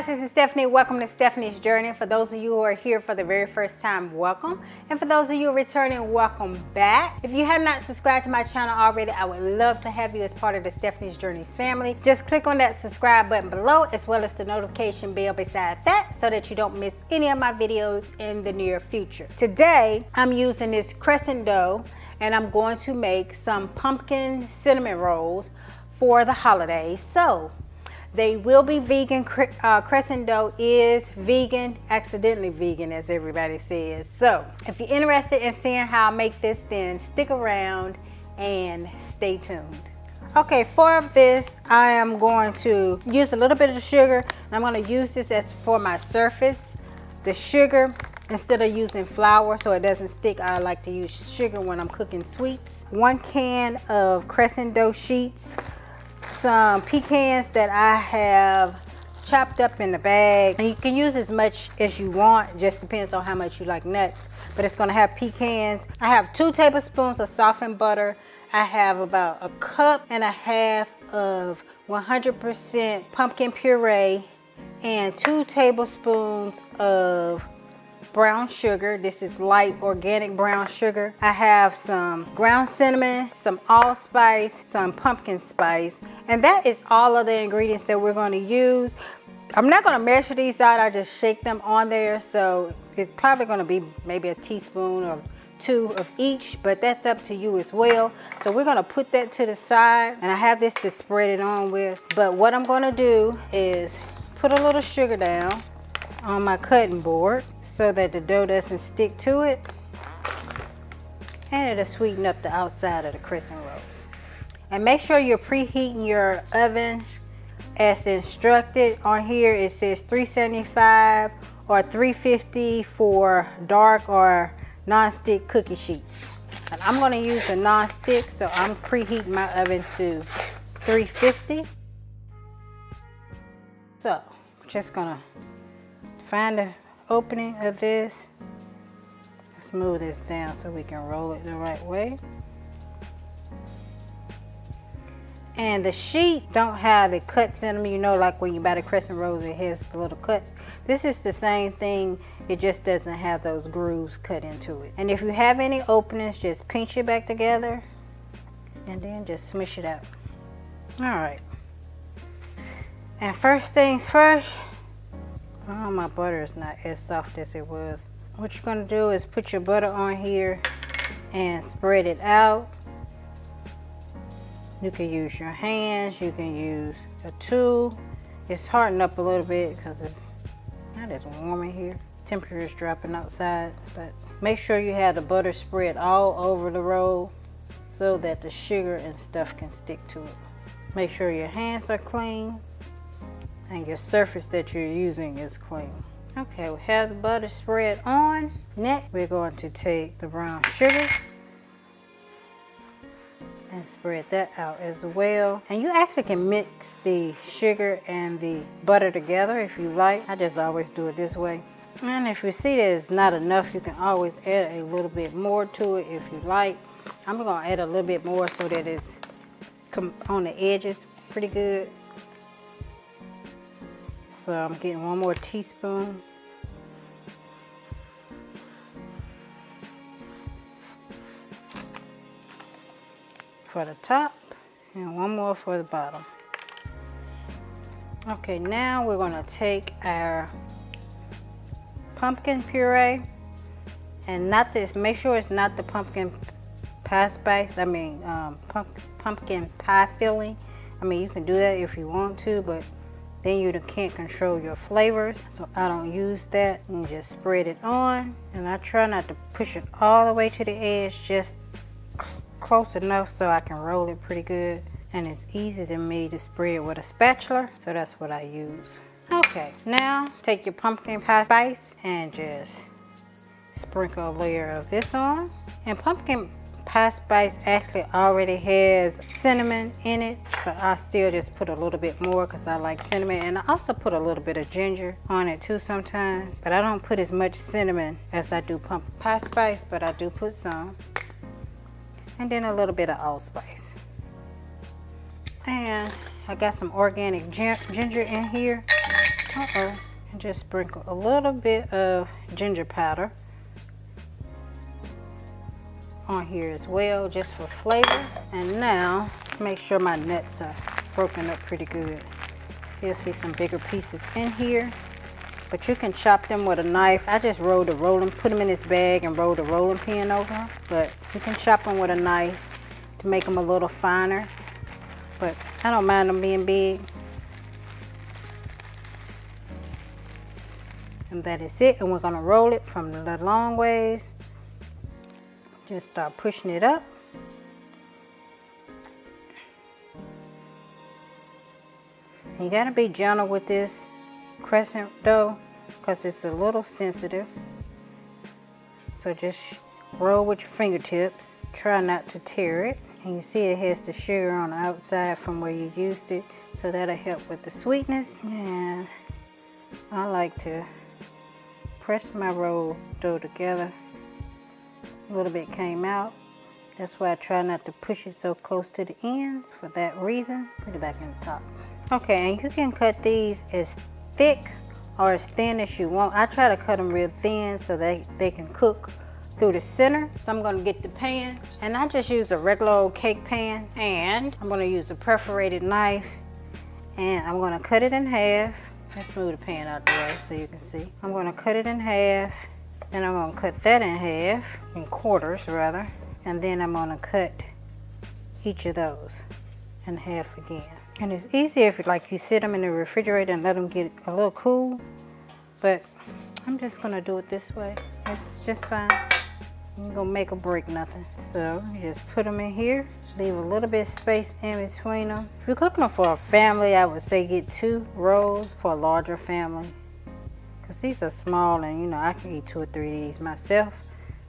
guys, this is Stephanie. Welcome to Stephanie's Journey. For those of you who are here for the very first time, welcome. And for those of you returning, welcome back. If you have not subscribed to my channel already, I would love to have you as part of the Stephanie's Journeys family. Just click on that subscribe button below, as well as the notification bell beside that, so that you don't miss any of my videos in the near future. Today, I'm using this Crescent dough, and I'm going to make some pumpkin cinnamon rolls for the holidays. So they will be vegan. Crescent dough is vegan, accidentally vegan, as everybody says. So if you're interested in seeing how I make this, then stick around and stay tuned. Okay, for this, I am going to use a little bit of the sugar. I'm going to use this as for my surface. The sugar, instead of using flour so it doesn't stick, I like to use sugar when I'm cooking sweets. 1 can of Crescent dough sheets. Some pecans that I have chopped up in the bag, and you can use as much as you want, just depends on how much you like nuts, but it's going to have pecans. I have 2 tablespoons of softened butter. I have about 1.5 cups of 100% pumpkin puree and 2 tablespoons of brown sugar. This is light organic brown sugar. I have some ground cinnamon, some allspice, some pumpkin spice, and that is all of the ingredients that we're going to use. I'm not going to measure these out, I just shake them on there, so it's probably going to be maybe a teaspoon or 2 of each, but that's up to you as well. So we're going to put that to the side, and I have this to spread it on with. But what I'm going to do is put a little sugar down on my cutting board so that the dough doesn't stick to it, and it'll sweeten up the outside of the crescent rolls. And make sure you're preheating your oven as instructed. On here it says 375 or 350 for dark or non-stick cookie sheets, and I'm going to use a non-stick, so I'm preheating my oven to 350. So just gonna find the opening of this, smooth this down so we can roll it the right way. And the sheet don't have the cuts in them, you know, like when you buy the crescent rolls, it has the little cuts. This is the same thing, it just doesn't have those grooves cut into it. And if you have any openings, just pinch it back together and then just smush it out. All right. And first things first, oh, my butter is not as soft as it was. What you're going to do is put your butter on here and spread it out. You can use your hands, you can use a tool. It's hardened up a little bit because it's not as warm in here. Temperature is dropping outside, but make sure you have the butter spread all over the roll so that the sugar and stuff can stick to it. Make sure your hands are clean and your surface that you're using is clean. Okay, we have the butter spread on. Next, we're going to take the brown sugar and spread that out as well. And you actually can mix the sugar and the butter together if you like. I just always do it this way. And if you see that it's not enough, you can always add a little bit more to it if you like. I'm gonna add a little bit more so that it's on the edges pretty good. So I'm getting 1 more teaspoon. For the top and 1 more for the bottom. Okay, now we're going to take our pumpkin puree, and not this, make sure it's not the pumpkin pie spice, pumpkin pie filling. I mean, you can do that if you want to, but then you can't control your flavors, so I don't use that. And just spread it on, and I try not to push it all the way to the edge, just close enough so I can roll it pretty good. And it's easy to me to spread with a spatula, so that's what I use. Okay, now take your pumpkin pie spice and just sprinkle a layer of this on. And pumpkin pie spice actually already has cinnamon in it, but I still just put a little bit more because I like cinnamon. And I also put a little bit of ginger on it too sometimes, but I don't put as much cinnamon as I do pumpkin pie spice, but I do put some. And then a little bit of allspice. And I got some organic ginger in here. And just sprinkle a little bit of ginger powder on here as well, just for flavor. And now let's make sure my nuts are broken up pretty good. Still see some bigger pieces in here, but you can chop them with a knife. I just put them in this bag and rolled a rolling pin over them, but you can chop them with a knife to make them a little finer, but I don't mind them being big. And that is it, and we're gonna roll it from the long ways. Just start pushing it up. And you gotta be gentle with this crescent dough because it's a little sensitive. So just roll with your fingertips. Try not to tear it. And you see it has the sugar on the outside from where you used it. So that'll help with the sweetness. And I like to press my roll dough together. A little bit came out. That's why I try not to push it so close to the ends for that reason. Put it back in the top. Okay, and you can cut these as thick or as thin as you want. I try to cut them real thin so they can cook through the center. So I'm gonna get the pan, and I just use a regular old cake pan, and I'm gonna use a perforated knife, and I'm gonna cut it in half. Let's move the pan out the way so you can see. I'm gonna cut it in half. Then I'm going to cut that in half, in quarters rather, and then I'm going to cut each of those in half again. And it's easier if you sit them in the refrigerator and let them get a little cool, but I'm just going to do it this way. It's just fine. I'm going to make or break nothing. So you just put them in here, leave a little bit of space in between them. If you're cooking them for a family, I would say get 2 rolls for a larger family. Because these are small, and I can eat 2 or 3 of these myself.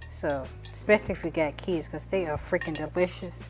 So, especially if you got kids, because they are freaking delicious.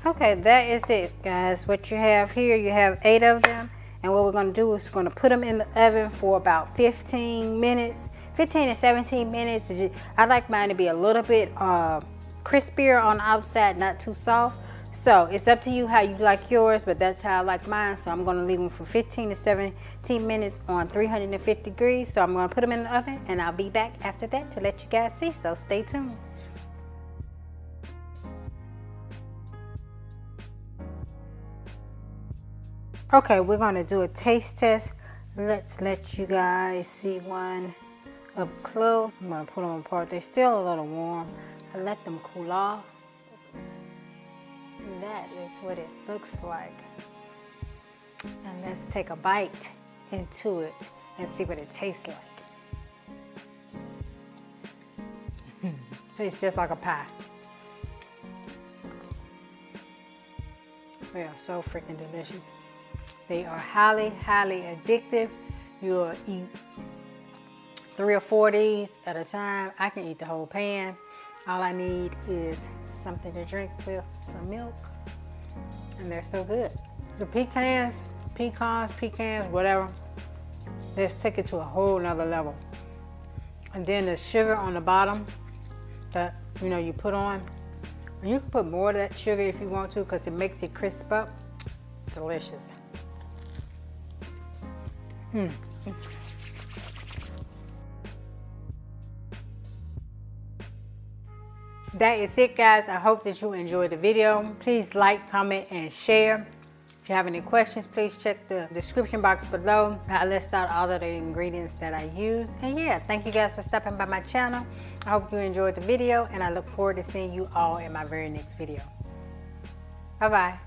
Okay, that is it, guys. What you have here, you have 8 of them. And what we're going to do is we're going to put them in the oven for about 15 minutes. 15 to 17 minutes. I like mine to be a little bit crispier on the outside, not too soft. So it's up to you how you like yours, but that's how I like mine. So I'm going to leave them for 15 to 17 minutes on 350 degrees. So I'm going to put them in the oven, and I'll be back after that to let you guys see. So stay tuned. Okay, we're going to do a taste test. Let's let you guys see one up close. I'm going to put them apart. They're still a little warm. I let them cool off. That is what it looks like. And let's take a bite into it and see what it tastes like. Tastes just like a pie. They are so freaking delicious. They are highly, highly addictive. You'll eat 3 or 4 of these at a time. I can eat the whole pan. All I need is something to drink with, some milk, and they're so good. The pecans, whatever, let's take it to a whole nother level. And then the sugar on the bottom that you put on, and you can put more of that sugar if you want to, because it makes it crisp up. Delicious. That is it, guys. I hope that you enjoyed the video. Please like, comment, and share. If you have any questions, please check the description box below. I list out all of the ingredients that I used. And yeah, thank you guys for stopping by my channel. I hope you enjoyed the video, and I look forward to seeing you all in my very next video. Bye-bye.